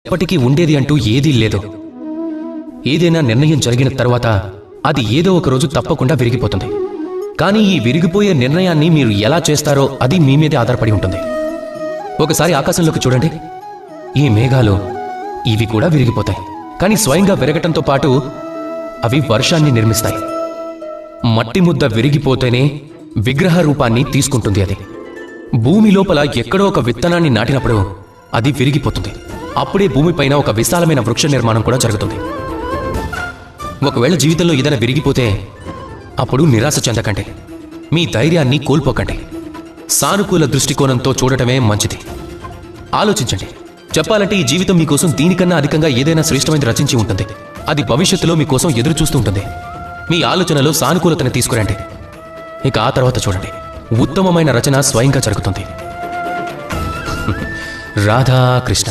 ఎప్పటికీ ఉండేది అంటూ ఏదీ లేదు. ఏదైనా నిర్ణయం జరిగిన తర్వాత అది ఏదో ఒక రోజు తప్పకుండా విరిగిపోతుంది. కానీ ఈ విరిగిపోయే నిర్ణయాన్ని మీరు ఎలా చేస్తారో అది మీ మీదే ఆధారపడి ఉంటుంది. ఒకసారి ఆకాశంలోకి చూడండి. ఈ మేఘాలు ఇవి కూడా విరిగిపోతాయి. కానీ స్వయంగా విరగటంతో పాటు అవి వర్షాన్ని నిర్మిస్తాయి. మట్టి ముద్ద విరిగిపోతేనే విగ్రహ రూపాన్ని తీసుకుంటుంది. అది భూమి లోపల ఎక్కడో ఒక విత్తనాన్ని నాటినప్పుడు అది విరిగిపోతుంది. అప్పుడే భూమిపైన ఒక విశాలమైన వృక్ష నిర్మాణం కూడా జరుగుతుంది. ఒకవేళ జీవితంలో ఏదైనా విరిగిపోతే అప్పుడు నిరాశ చెందకండి. మీ ధైర్యాన్ని కోల్పోకండి. సానుకూల దృష్టికోణంతో చూడటమే మంచిది. ఆలోచించండి. చెప్పాలంటే ఈ జీవితం మీకోసం దీనికన్నా అధికంగా ఏదైనా శ్రేష్టమైనది రచించి ఉంటుంది. అది భవిష్యత్తులో మీకోసం ఎదురు చూస్తూ ఉంటుంది. మీ ఆలోచనలో సానుకూలతను తీసుకురండి. ఇక ఆ తర్వాత చూడండి, ఉత్తమమైన రచన స్వయంగా జరుగుతుంది. రాధాకృష్ణ.